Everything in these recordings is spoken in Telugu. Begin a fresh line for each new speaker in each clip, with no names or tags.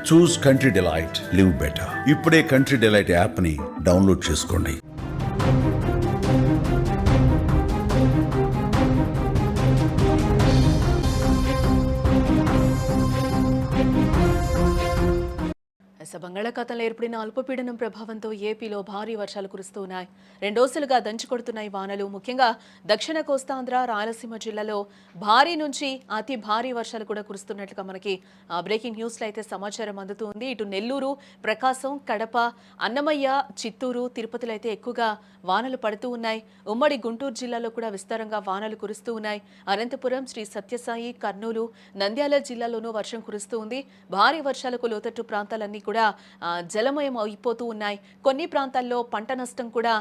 చూస్ కంట్రీ డిలైట్, లివ్ బెటర్. ఇప్పుడే కంట్రీ డిలైట్ యాప్ ని డౌన్లోడ్ చేసుకోండి.
బంగాళాఖాతంలో ఏర్పడిన అల్పపీడనం ప్రభావంతో ఏపీలో భారీ వర్షాలు కురుస్తున్నాయి. 2 రోజులుగా దంచుకొడుతున్నాయి వానలు. ముఖ్యంగా దక్షిణ కోస్తాంధ్ర, రాయలసీమ జిల్లాలో భారీ నుంచి అతి భారీ వర్షాలు కూడా కురుస్తున్నట్లుగా మనకి బ్రేకింగ్ న్యూస్లో అయితే సమాచారం అందుతుంది. ఇటు నెల్లూరు, ప్రకాశం, కడప, అన్నమయ్య, చిత్తూరు, తిరుపతిలో అయితే ఎక్కువగా వానలు పడుతూ ఉన్నాయి. ఉమ్మడి గుంటూరు జిల్లాలో కూడా విస్తారంగా వానలు కురుస్తూ ఉన్నాయి. అనంతపురం, శ్రీ సత్యసాయి, కర్నూలు, నంద్యాల జిల్లాలోనూ వర్షం కురుస్తూ ఉంది. భారీ వర్షాలకు లోతట్టు ప్రాంతాలన్నీ కూడా జలమయం అయిపోతూ ఉన్నాయి. కొన్ని ప్రాంతాల్లో పంట నష్టం కూడా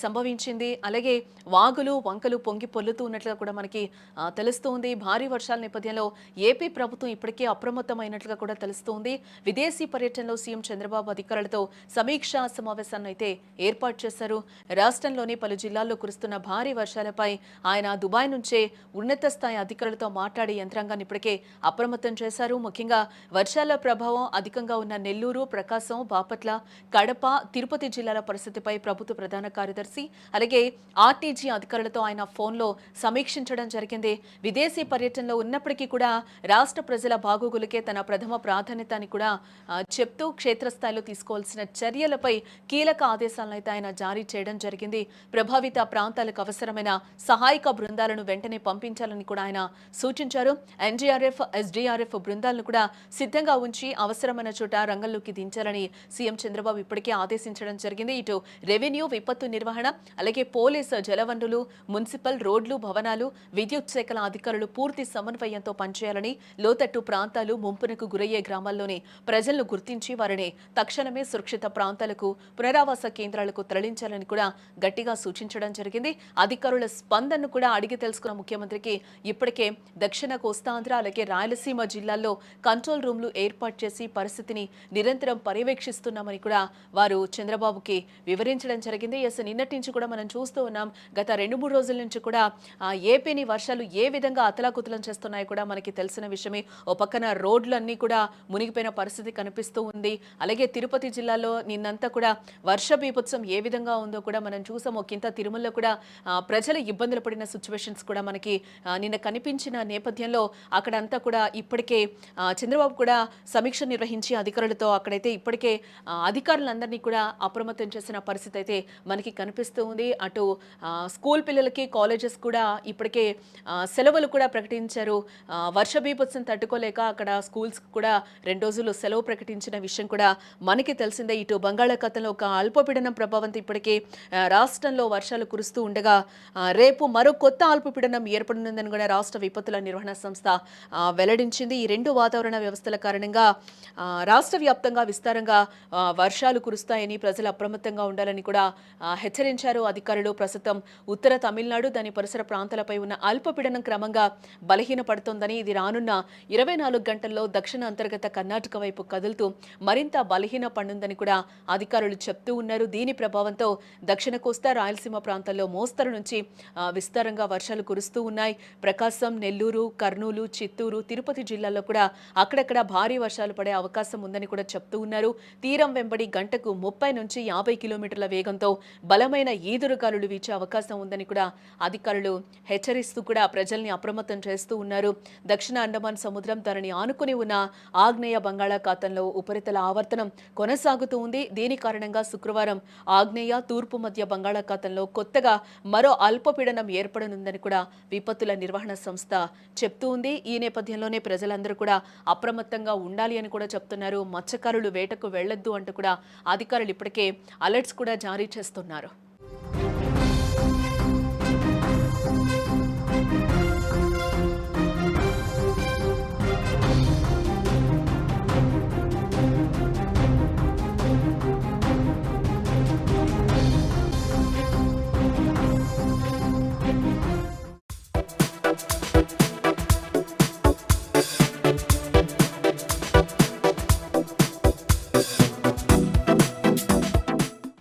సంభవించింది. అలాగే వాగులు, వంకలు పొంగి పొల్లుతూ ఉన్నట్లుగా కూడా మనకి తెలుస్తోంది. భారీ వర్షాల నేపథ్యంలో ఏపీ ప్రభుత్వం ఇప్పటికే అప్రమత్తమైనట్లుగా కూడా తెలుస్తోంది. విదేశీ పర్యటనలో సీఎం చంద్రబాబు అధికారులతో సమీక్షా సమావేశాన్ని అయితే ఏర్పాటు చేశారు. రాష్ట్రంలోని పలు జిల్లాల్లో కురుస్తున్న భారీ వర్షాలపై ఆయన దుబాయ్ నుంచే ఉన్నత స్థాయి అధికారులతో మాట్లాడి యంత్రాంగాన్ని ఇప్పటికే అప్రమత్తం చేశారు. ముఖ్యంగా వర్షాల ప్రభావం అధికంగా ఉన్న నెల్లూరు, ప్రకాశం, బాపట్ల, కడప, తిరుపతి జిల్లాల పరిస్థితిపై ప్రభుత్వ ప్రధాన కార్యదర్శి అలాగే ఆర్టీజీ అధికారులతో ఆయన ఫోన్లో సమీక్షించడం జరిగింది. విదేశీ పర్యటనలో ఉన్నప్పటికీ కూడా రాష్ట్ర ప్రజల బాగోగులకే తన ప్రథమ ప్రాధాన్యత అని కూడా చెప్తూ క్షేత్రస్థాయిలో తీసుకోవాల్సిన చర్యలపై కీలక ఆదేశాలను అయితే ఆయన జారీ చేయడం జరిగింది. ప్రభావిత ప్రాంతాలకు అవసరమైన సహాయక బృందాలను వెంటనే పంపించాలని కూడా ఆయన సూచించారు. ఎన్డీఆర్ఎఫ్, ఎస్డీఆర్ఎఫ్ బృందాలను కూడా సిద్ధంగా ఉంచి అవసరమైన చోట రంగంలోకి దించాలని సీఎం చంద్రబాబు ఇప్పటికే ఆదేశించడం జరిగింది. ఇటు రెవెన్యూ, విపత్తు నిర్వహణ అలాగే పోలీసు, జలవనరులు, మున్సిపల్, రోడ్లు, భవనాలు, విద్యుత్ శాఖల అధికారులు పూర్తి సమన్వయంతో పనిచేయాలని, లోతట్టు ప్రాంతాలు, ముంపునకు గురయ్యే గ్రామాల్లోని ప్రజలను గుర్తించి వారిని తక్షణమే సురక్షిత ప్రాంతాలకు, పునరావాస కేంద్రాలకు తరలించాలని కూడా గట్టిగా సూచించడం జరిగింది. అధికారుల స్పందనను కూడా అడిగి తెలుసుకున్న ముఖ్యమంత్రికి ఇప్పటికే దక్షిణ కోస్తాంధ్ర అలాగే రాయలసీమ జిల్లాల్లో కంట్రోల్ రూమ్లు ఏర్పాటు చేసి పరిస్థితిని నిరంతరం పర్యవేక్షిస్తున్నామని కూడా వారు చంద్రబాబుకి వివరించడం జరిగింది. నిన్నటి నుంచి కూడా మనం చూస్తూ ఉన్నాం. గత 2-3 రోజుల నుంచి కూడా ఏపీని వర్షాలు ఏ విధంగా అతలాకుతలం చేస్తున్నాయో కూడా మనకి తెలిసిన విషయమే. ఓ పక్కన రోడ్లన్నీ కూడా మునిగిపోయిన పరిస్థితి కనిపిస్తూ ఉంది. అలాగే తిరుపతి జిల్లాలో నిన్నంతా కూడా వర్ష బీభత్సం ఏ విధంగా ఉందో కూడా మనం చూసాము. కింద తిరుమలలో కూడా ప్రజలు ఇబ్బందులు పడిన సిచ్యువేషన్స్ కూడా మనకి నిన్న కనిపించిన నేపథ్యంలో అక్కడంతా కూడా ఇప్పటికే చంద్రబాబు కూడా సమీక్ష నిర్వహించి అధికారులతో అక్కడైతే ఇప్పటికే అధికారులందరినీ కూడా అప్రమత్తం చేసిన పరిస్థితి అయితే మనకి కనిపిస్తూ ఉంది. అటు స్కూల్ పిల్లలకి, కాలేజెస్ కూడా ఇప్పటికే సెలవులు కూడా ప్రకటించారు. వర్ష బీభత్సం తట్టుకోలేక అక్కడ స్కూల్స్ కూడా 2 రోజులు సెలవు ప్రకటించిన విషయం కూడా మనకి తెలిసిందే. ఇటు బంగాళాఖాతంలో ఒక అల్పపీడనం ప్రభావంతో ఇప్పటికే రాష్ట్రంలో వర్షాలు కురుస్తూ ఉండగా రేపు మరో కొత్త అల్పపీడనం ఏర్పడనుందని కూడా రాష్ట్ర విపత్తుల నిర్వహణ సంస్థ వెల్లడించింది. ఈ 2 వాతావరణ వ్యవస్థల కారణంగా రాష్ట్ర వ్యాప్తంగా విస్తారంగా వర్షాలు కురుస్తాయని, ప్రజలు అప్రమత్తంగా ఉండాలని కూడా హెచ్చరించారు అధికారులు. ప్రస్తుతం ఉత్తర తమిళనాడు, దాని పరిసర ప్రాంతాలపై ఉన్న అల్పపీడనం క్రమంగా బలహీనపడుతోందని, ఇది రానున్న 24 గంటల్లో దక్షిణ అంతర్గత కర్ణాటక వైపు కదులుతూ మరింత బలహీన పడుతుందని కూడా అధికారులు చెప్తూ ఉన్నారు. దీని ప్రభావంతో దక్షిణ కోస్తా, రాయలసీమ ప్రాంతాల్లో మోస్తరు నుంచి విస్తారంగా వర్షాలు కురుస్తూ ఉన్నాయి. ప్రకాశం, నెల్లూరు, కర్నూలు, చిత్తూరు, తిరుపతి జిల్లాల్లో కూడా అక్కడక్కడ భారీ వర్షాలు పడే అవకాశం ఉందని కూడా చెప్తూ ఉన్నారు. తీరం వెంబడి గంటకు 30 నుంచి 50 కిలోమీటర్ల వేగంతో బలమైన ఈదురుగాలులు వీచే అవకాశం ఉందని కూడా అధికారులు హెచ్చరిస్తూ కూడా ప్రజల్ని అప్రమత్తం చేస్తూ ఉన్నారు. దక్షిణ అండమాన్ సముద్రం దానిని ఆనుకుని ఉన్న ఆగ్నేయ బంగాళాఖాతంలో ఉపరితల ఆవర్తనం కొనసాగుతూ ఉంది. దీని కారణంగా శుక్రవారం ఆగ్నేయ, తూర్పు మధ్య బంగాళాఖాతంలో కొత్తగా మరో అల్పపీడనం ఏర్పడనుందని కూడా విపత్తుల నిర్వహణ సంస్థ చెప్తూ ఉంది. ఈ నేపథ్యంలోనే ప్రజలందరూ కూడా అప్రమత్తంగా ఉండాలి అని కూడా చెప్తున్నారు. మత్స్యకారులు వేటకు వెళ్లొద్దు అంటూ కూడా అధికారులు ఇప్పటికే అలర్ట్స్ కూడా జారీ చేస్తున్నారు.